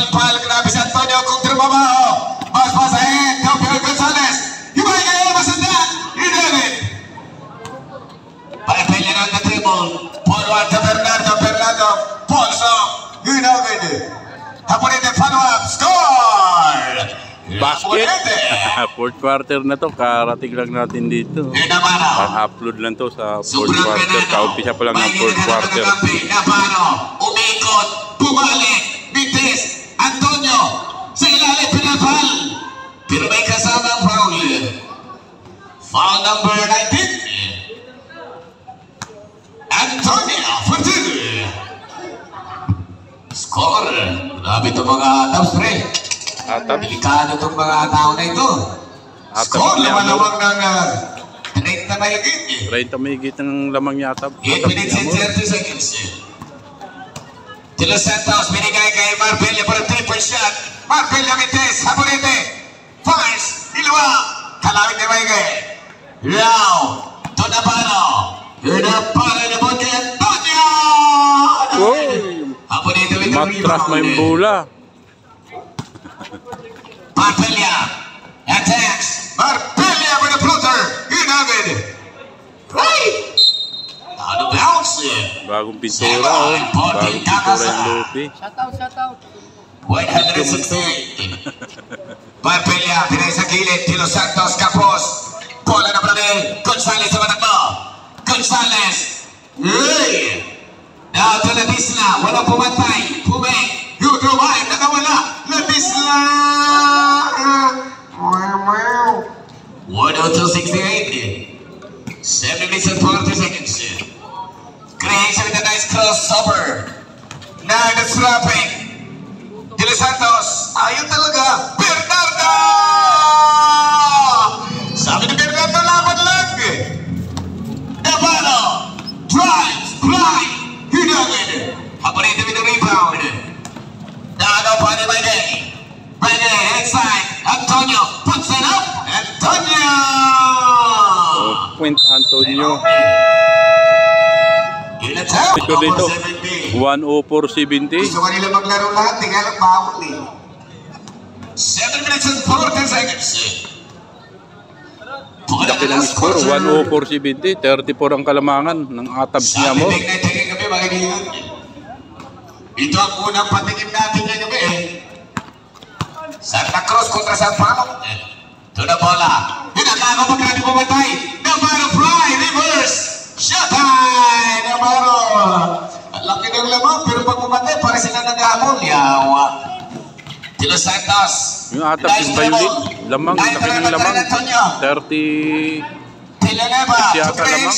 Pal-pal, grabe si Antonio kung trumabaho. Mas ahead, Gabriel Gonzalez. Himay kayo, masandan. David. Pagpili ng na-dribble. Forward to Bernardo. Paulso. David. Hapunite, follow-up. Score! Basket. Fourth quarter na to. Karating lang natin dito. Upload lang to sa fourth quarter. Kaumpisa pa lang ng fourth quarter. Umikot. Bumalik. Bitis. Antonio. Sa ilalim pinapal. Pero may kasamang foul. Foul number 19. Antonio for two. Score. Grabe ito mga Atabs, pre. Delikado itong mga tao na ito. Score, lumalawag ng 30 na higit. 30 may higit ng lamang niya Atab. 8 minutes and 30 seconds. De Los Santos, binigay kay Marbella para 3-point shot. Marbella Mites, Hapunite. Fires, Ilwa. Kalawin ni Maigay. Now, Tonapano. Tonapano na po kay Antonio. Hapunite with the rebound. Matras mo yung bola. Marbella attacks. Marbella with a floater. David. Right. Out of bounds. Bagong pintura, oh. Bagong pintura yung Lupi. Shout out. 168. Marbella, pinay sa gilid. De Los Santos, Capos. Bola na Bradel. Gonzalez sa manang mo. Gonzalez. Now to Ladisla. Walang pumantay. Pumeng. Yudo Maim. Nakawala. Ladisla. 102.68. 7 minutes and 40 seconds. Creation with a nice crossover. Now that's wrapping. De Los Santos. Ayun talaga. Bernardo! Sabi ni Bernardo, laban lang. Navarro. Drives. Blind. Hidagin. Hapunite with the rebound. Nagaw pa ni Maigay. Maigay, inside. Antonio puts it up. Antonio! Point Antonio. Ito dito. 104.70. Gusto kanila maglaro lahat. Di nga lang bawal eh. 7 minutes and 40 seconds. Laki ng score. 104.70. 34 ang kalamangan ng Atabs niya mo. Ito ang unang patikim natin ngayon gabi eh. Santa Cruz kontra San Pablo. Ito na bola. Hinagago pa grabe pumatay. Navarro fly. Reverse. Shot time. Navarro. Ang laki ng lamang pero pag pumatay para sila nag-aamol. Yawa. De Los Santos. Yung Atabs yung violin. Lamang. Laki ng lamang. 30. Villanueva. Yata lamang.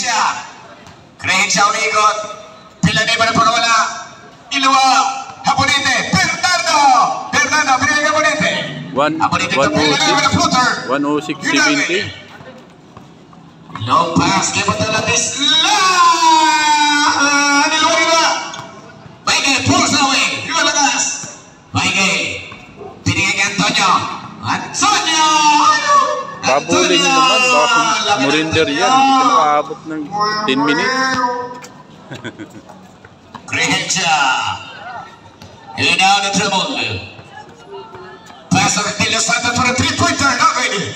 Crenshaw umigot. Villanueva na pagkawala. Ilwa. Hapunite. Bernardo. Pinagay Hapunite. 106.70. Long pass. Kaya patala Disla. Nilwa. Maigay. Pulse na way. Lumalagas. Maigay. Pinigay kay Antonio. Antonio. Pabulin nyo naman. Baka murinder yan. Hindi ka nakaabot ng 10 minutes. Crehencha. Here now the dribble. Pass of De Los Santos for a 3-pointer. Not ready.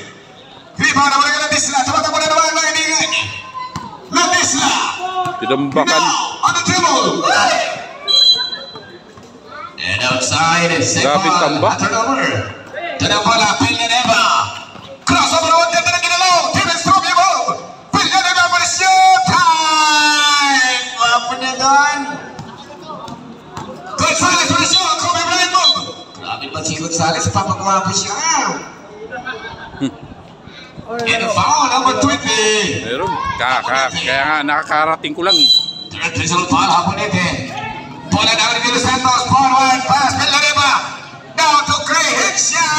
Rebound naman ng Ladisla. Tumatakbo na naman ang kaibigan. Ladisla. Tinambakan. Now on the dribble. And outside. Grabe tambak. Turnover. Tinambola. Villanueva. Crossover. One ganda ng ginalaw. Steven Strom yung move. Villanueva for the shoot. Time. Mapunagan. Gonzalez for the shoot. Kobe Bryant move. Grabe ba si Gonzalez? Papagwapo siya. And a foul, number 20. Meron. Kaya nga nakakarating ko lang. Third result foul, Hapunite. Bola down to De Los Santos. Forward pass, Villanueva. Down to Crehencha.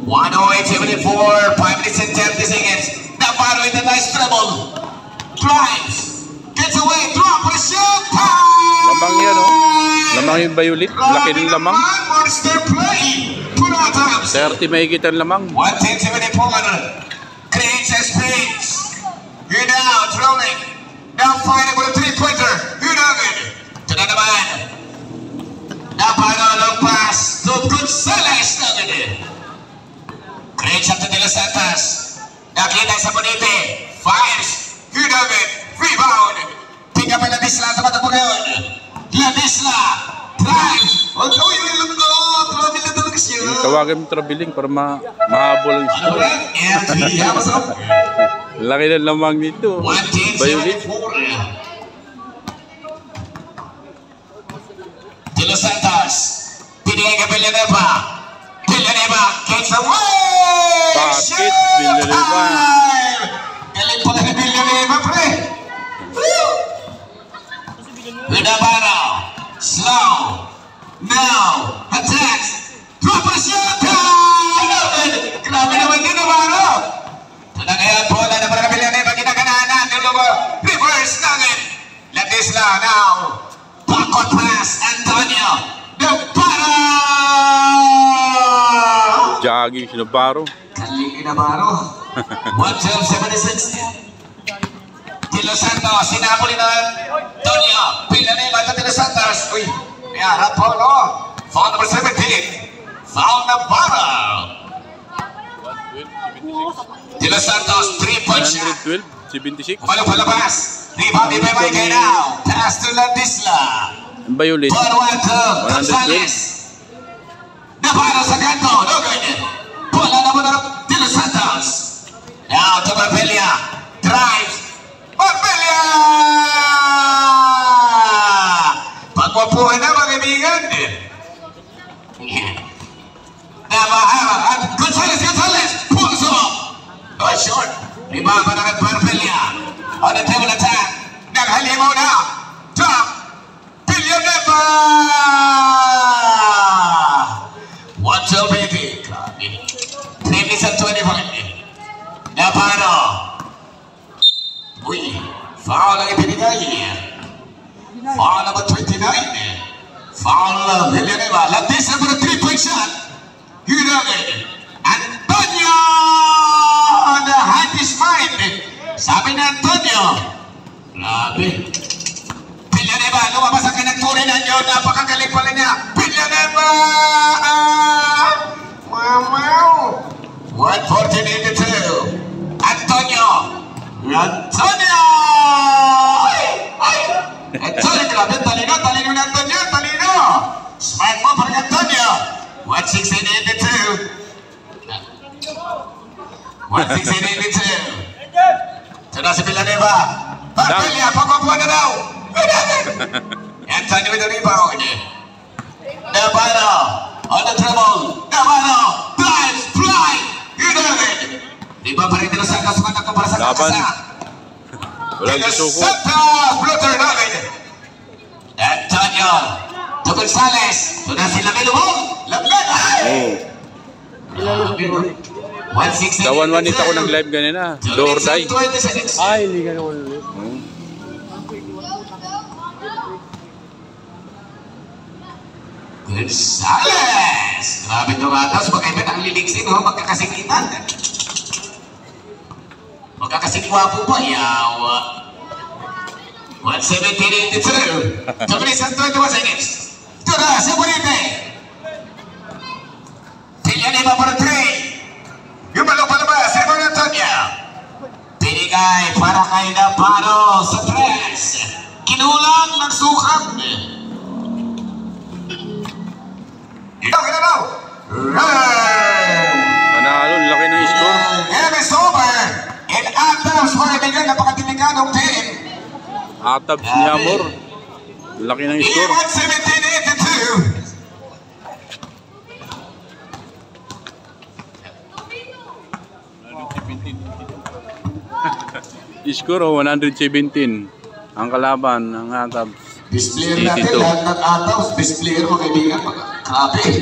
108.74, 5 minutes and 30 seconds. Navarro with a nice treble. Drives. Gets away, drop for the shoot. Lamang yan, oh. Lamang yung violet. Laki ng lamang. Monster play. 30 may higitan lamang. 110.74. Crehencha springs. Here now, throwing. Now fighting with a 3-pointer. Here now, good. To na naman. De Los Santos. Nakita sa Bonite. Fires. Good of it. Rebound. Tingnan pa Ladisla. Tumatakbo ngayon. Ladisla. Drive. Uy, travel na talaga siya. Tawagan mo traveling para mahabol ang score. Laki na lamang nito. Violet. De Los Santos. Pinigay ka Villanueva. Villanueva kicks away. Bakit Villanueva? Galing pala ni Villanueva, pre. Navarro. Slow. Now. Attacks. Drop a shot. Grabe naman din Navarro. Tuna ngayon, bola na para Villanueva. Ginagananan. Reverse langit. Ladisla now. Backward pass. Antonio. Navarro. Jogging si Navarro. Galing ni Navarro. 1-12-76. De Los Santos. Sinapuli na Antonio. Villanueva at De Los Santos. Uy. May harap po, no? Foul number 17. Foul Navarro. De Los Santos. 3-point shot. 112, 76. Umalo palabas. Rebound ni Bebay now. Pass to Ladisla. Violet. Forward to Gonzales. Navarro sa kanto. No good. Bola na muna De Los Santos. Now to Marbella. Drives. Marbella! Pagwapuhan na mga kaibigan. Navarro. Gonzales. Pulls off. Oh, short. Rebound pa na Marbella. On the table attack. Naghalimaw na. Drop. Villanueva! 1-2 baby. Grabe. 3 minutes and 25. Navarro. Uy. Foul ang ibinigay. Foul number 29. Foul Villanueva. Ladisla for a 3-point shot. Good of it. Antonio! On the hand is mine. Sabi na Antonio. Grabe. Villanueva, lumabas ang kinagturin ninyo. Napakagaling pala niya. Villanueva! Wow! 114-82. Antonio! Antonio! Ay! Antonio, grabe. Talino ni Antonio. Talino! Smart mo para Antonio. 116-82. 116-82. Ito na si Villanueva. Marbella, pagkakuha na daw. Antonio with the rebound. Navarro on the treble. Navarro drives, fly. You know it. Diba pa rin De Los Santos matakbo para sa kakasa. Walang isuko. Santos, Bluter David. Antonio to Gonzales. Ito na sila Melumong. Laglag. Kawan-wanit ako ng live ganina. Door die. Ay, hindi ka naman ulit. Gonzales! Grabe ito matas. Magkaiba ang liligsin, ho? Magkakasingitan. Magkakasigwapo pa. Yawa. 117-82. 2 minutes and 21 seconds. Ito na, sa Bonite. Villanueva for 3. Yung malong palabas, Evan Antonio. Pinigay para kay Navarro sa 3. Kinulang ng sukang. Panalo, laki ng score. Game is over. In Atabs, mga kaibigan, napakatinikadong team. Atabs ni Amor. Laki ng score. 117-82. Score 117. Ang kalaban ng Atabs. Displayer natin, lahat ng Atabs, displayer mga kaibigan. Grabe.